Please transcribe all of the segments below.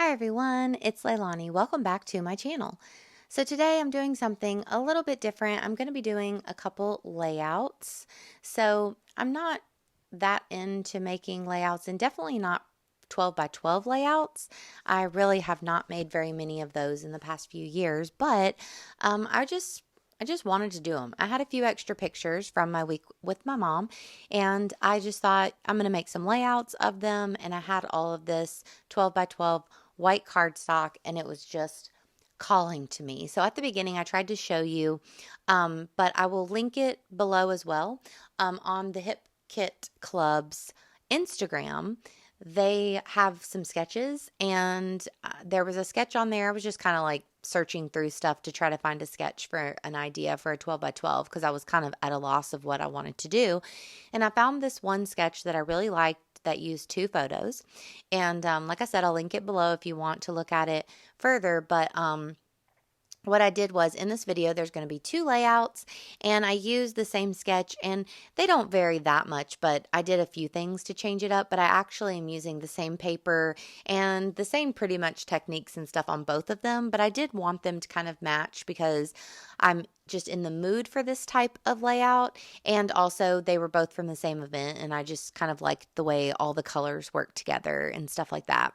Hi everyone, it's Leilani. Welcome back to my channel. So today I'm doing something a little bit different. I'm going to be doing a couple layouts. So I'm not that into making layouts and definitely not 12 by 12 layouts. I really have not made very many of those in the past few years, but I just wanted to do them. I had a few extra pictures from my week with my mom, and I just thought I'm going to make some layouts of them. And I had all of this 12 by 12 white cardstock, and it was just calling to me. So at the beginning, I tried to show you, but I will link it below as well on the Hip Kit Club's Instagram. They have some sketches, and there was a sketch on there. I was just kind of like searching through stuff to try to find a sketch for an idea for a 12 by 12 because I was kind of at a loss of what I wanted to do. And I found this one sketch that I really liked that used two photos. And like I said, I'll link it below if you want to look at it further. But what I did was in this video, there's going to be two layouts, and I used the same sketch, and they don't vary that much, but I did a few things to change it up. But I actually am using the same paper and the same pretty much techniques and stuff on both of them, but I did want them to kind of match because I'm just in the mood for this type of layout, and also they were both from the same event, and I just kind of liked the way all the colors work together and stuff like that.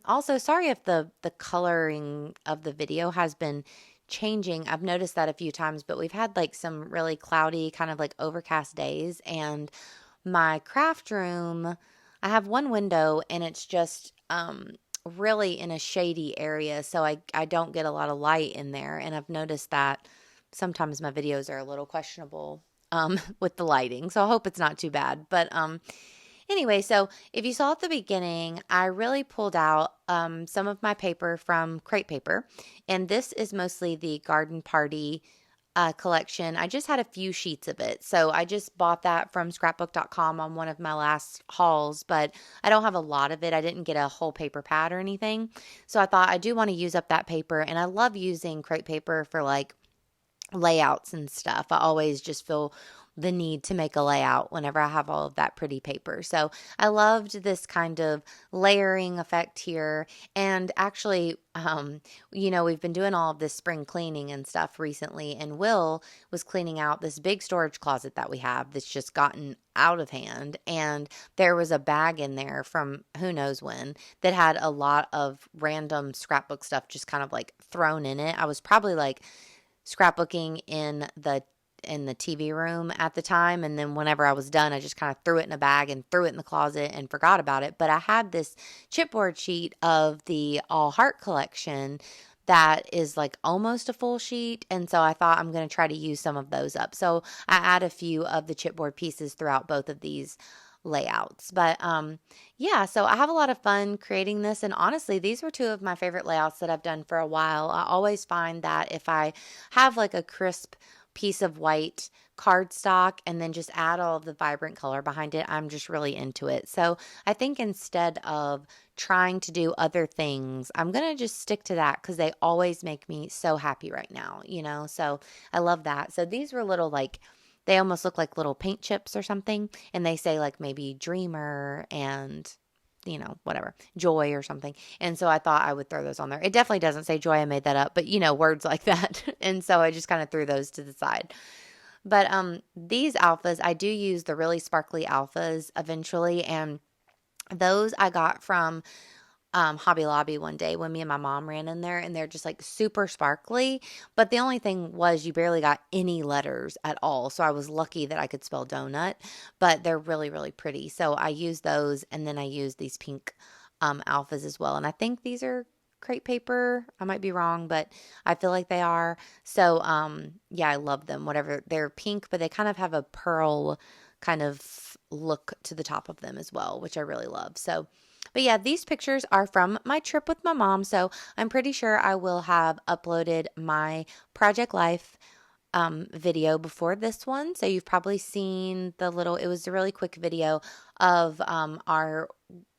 Also, sorry if the coloring of the video has been changing. I've noticed that a few times, but we've had like some really cloudy, kind of like overcast days, and my craft room, I have one window and it's just really in a shady area, so I don't get a lot of light in there, and I've noticed that sometimes my videos are a little questionable with the lighting, so I hope it's not too bad. But anyway, so if you saw at the beginning, I really pulled out some of my paper from Crate Paper, and this is mostly the Garden Party collection. I just had a few sheets of it, so I just bought that from scrapbook.com on one of my last hauls, but I don't have a lot of it. I didn't get a whole paper pad or anything, so I thought I do want to use up that paper, and I love using Crate Paper for like layouts and stuff. I always just feel the need to make a layout whenever I have all of that pretty paper. So I loved this kind of layering effect here. And actually, we've been doing all of this spring cleaning and stuff recently, and Will was cleaning out this big storage closet that we have that's just gotten out of hand. And there was a bag in there from who knows when that had a lot of random scrapbook stuff just kind of like thrown in it. I was probably like scrapbooking in the TV room at the time, and then whenever I was done, I just kind of threw it in a bag and threw it in the closet and forgot about it. But I had this chipboard sheet of the All Heart collection that is like almost a full sheet, and so I thought I'm going to try to use some of those up. So I add a few of the chipboard pieces throughout both of these layouts. But yeah, so I have a lot of fun creating this, and honestly, these were two of my favorite layouts that I've done for a while. I always find that if I have like a crisp piece of white cardstock and then just add all of the vibrant color behind it, I'm just really into it. So I think instead of trying to do other things, I'm gonna just stick to that because they always make me so happy right now. So I love that. So these were little like, they almost look like little paint chips or something, and they say like maybe dreamer and whatever, joy or something. And so I thought I would throw those on there. It definitely doesn't say joy. I made that up, but words like that. And so I just kind of threw those to the side. But these alphas, I do use the really sparkly alphas eventually, and those I got from Hobby Lobby one day when me and my mom ran in there, and they're just like super sparkly. But the only thing was you barely got any letters at all. So I was lucky that I could spell donut, but they're really, really pretty. So I use those, and then I use these pink alphas as well. And I think these are Crate Paper. I might be wrong, but I feel like they are. So yeah, I love them. Whatever, they're pink, but they kind of have a pearl kind of look to the top of them as well, which I really love. So but yeah, these pictures are from my trip with my mom, so I'm pretty sure I will have uploaded my Project Life video before this one. So you've probably seen it was a really quick video of our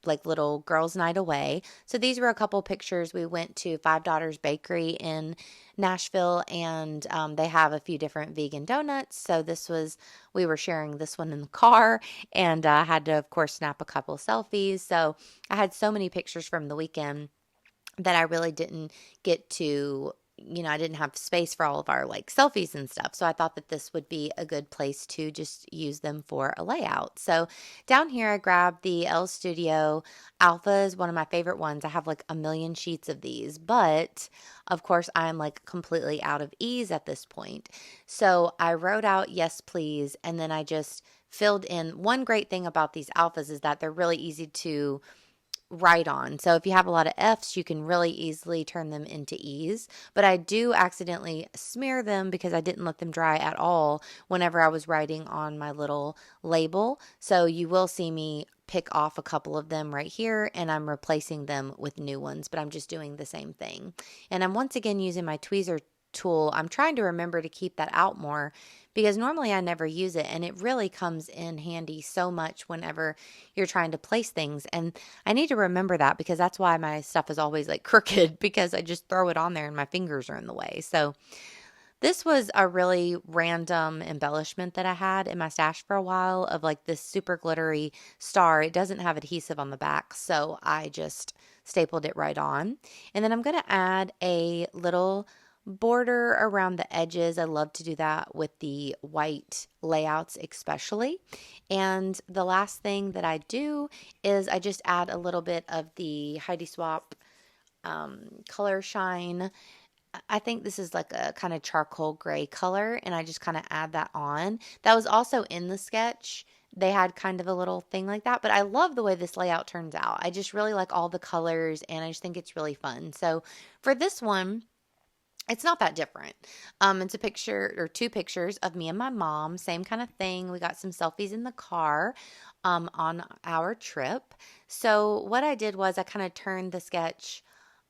like little girls' night away. So these were a couple pictures. We went to Five Daughters Bakery in Nashville, and they have a few different vegan donuts. So we were sharing this one in the car, and I had to, of course, snap a couple selfies. So I had so many pictures from the weekend. that I really didn't get to, I didn't have space for all of our like selfies and stuff. So I thought that this would be a good place to just use them for a layout. So down here, I grabbed the L Studio Alpha is one of my favorite ones. I have like a million sheets of these, but of course, I'm like completely out of ease at this point. So I wrote out yes, please, and then I just filled in. One great thing about these alphas is that they're really easy to write on. So if you have a lot of F's, you can really easily turn them into E's. But I do accidentally smear them because I didn't let them dry at all whenever I was writing on my little label. So you will see me pick off a couple of them right here, and I'm replacing them with new ones, but I'm just doing the same thing. And I'm once again using my tweezer tool. I'm trying to remember to keep that out more because normally I never use it, and it really comes in handy so much whenever you're trying to place things. And I need to remember that because that's why my stuff is always like crooked because I just throw it on there and my fingers are in the way. So this was a really random embellishment that I had in my stash for a while of like this super glittery star. It doesn't have adhesive on the back, so I just stapled it right on. And then I'm going to add a little border around the edges. I love to do that with the white layouts especially. And the last thing that I do is I just add a little bit of the Heidi Swap color shine. I think this is like a kind of charcoal gray color, and I just kind of add that on. That was also in the sketch. They had kind of a little thing like that, but I love the way this layout turns out. I just really like all the colors, and I just think it's really fun. So for this one, it's not that different. It's a picture or two pictures of me and my mom, same kind of thing. We got some selfies in the car on our trip. So what I did was I kind of turned the sketch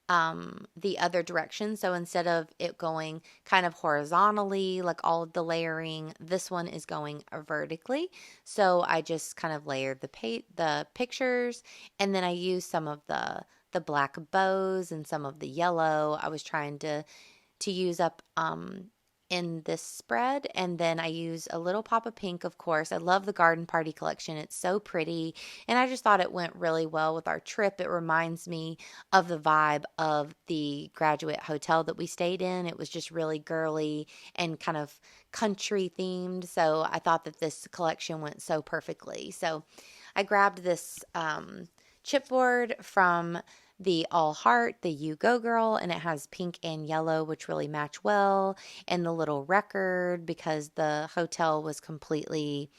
the other direction. So instead of it going kind of horizontally, like all of the layering, this one is going vertically. So I just kind of layered the pictures, and then I used some of the black bows and some of the yellow. I was trying to use up in this spread, and then I use a little pop of pink. Of course, I love the garden party collection. It's so pretty, and I just thought it went really well with our trip. It reminds me of the vibe of the graduate hotel that we stayed in. It was just really girly and kind of country themed, so I thought that this collection went so perfectly. So I grabbed this chipboard from the All Heart, the You Go Girl, and it has pink and yellow, which really match well, and the little record because the hotel was completely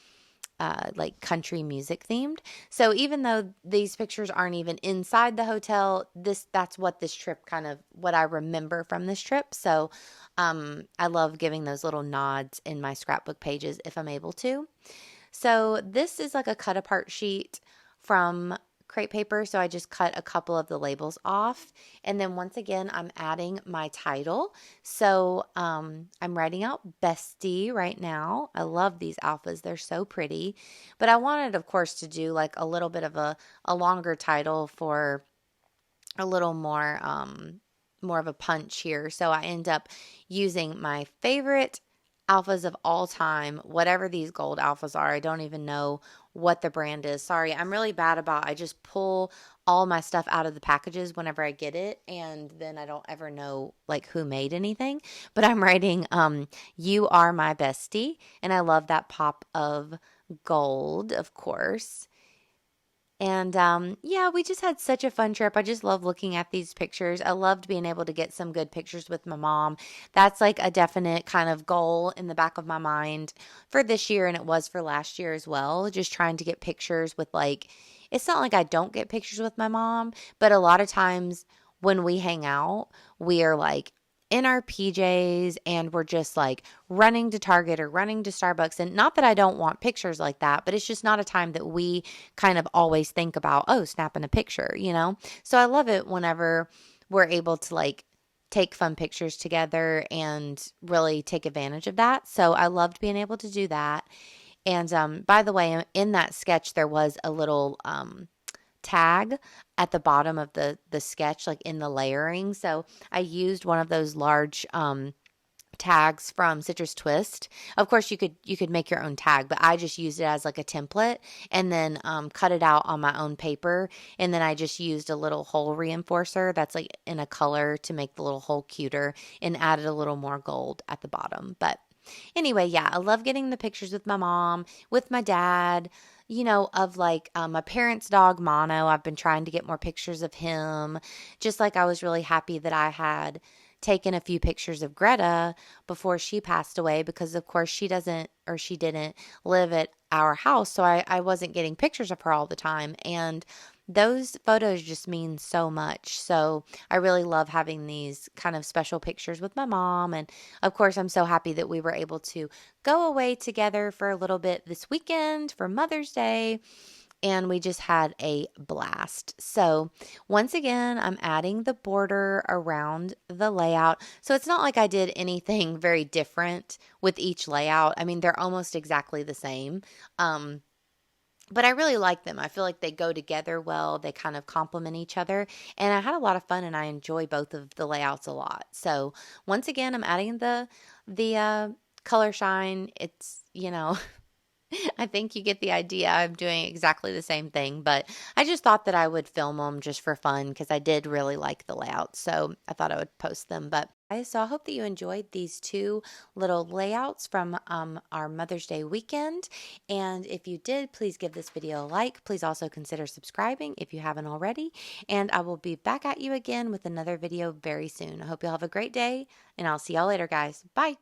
like country music themed. So even though these pictures aren't even inside the hotel, that's what this trip kind of what I remember from this trip. So I love giving those little nods in my scrapbook pages if I'm able to. So this is like a cut apart sheet from crepe paper. So I just cut a couple of the labels off. And then once again, I'm adding my title. So I'm writing out Bestie right now. I love these alphas. They're so pretty. But I wanted, of course, to do like a little bit of a longer title for a little more of a punch here. So I end up using my favorite alphas of all time, whatever these gold alphas are. I don't even know what the brand is. Sorry, I'm really bad about I just pull all my stuff out of the packages whenever I get it, and then I don't ever know like who made anything. But I'm writing You Are My Bestie, and I love that pop of gold, of course. And yeah, we just had such a fun trip. I just love looking at these pictures. I loved being able to get some good pictures with my mom. That's like a definite kind of goal in the back of my mind for this year, and it was for last year as well. Just trying to get pictures with like, it's not like I don't get pictures with my mom, but a lot of times when we hang out, we are like in our PJs and we're just like running to Target or running to Starbucks. And not that I don't want pictures like that, but it's just not a time that we kind of always think about, oh, snapping a picture, you know? So I love it whenever we're able to like take fun pictures together and really take advantage of that. So I loved being able to do that. And by the way, in that sketch, there was a little tag at the bottom of the sketch, like in the layering. So I used one of those large tags from Citrus Twist. Of course, you could make your own tag, but I just used it as like a template and then cut it out on my own paper. And then I just used a little hole reinforcer that's like in a color to make the little hole cuter and added a little more gold at the bottom. But anyway, yeah, I love getting the pictures with my mom, with my dad, of like my parents' dog Mono. I've been trying to get more pictures of him. Just like I was really happy that I had taken a few pictures of Greta before she passed away because, of course, she didn't live at our house. So I wasn't getting pictures of her all the time. And those photos just mean so much. So I really love having these kind of special pictures with my mom. And of course, I'm so happy that we were able to go away together for a little bit this weekend for Mother's Day. And we just had a blast. So once again, I'm adding the border around the layout. So it's not like I did anything very different with each layout. I mean, they're almost exactly the same. But I really like them. I feel like they go together well. They kind of complement each other. And I had a lot of fun and I enjoy both of the layouts a lot. So once again, I'm adding the color shine. It's, I think you get the idea. I'm doing exactly the same thing, but I just thought that I would film them just for fun because I did really like the layout. So I thought I would post them. But so I hope that you enjoyed these two little layouts from our Mother's Day weekend. And if you did, please give this video a like. Please also consider subscribing if you haven't already. And I will be back at you again with another video very soon. I hope you'll have a great day, and I'll see y'all later, guys. Bye.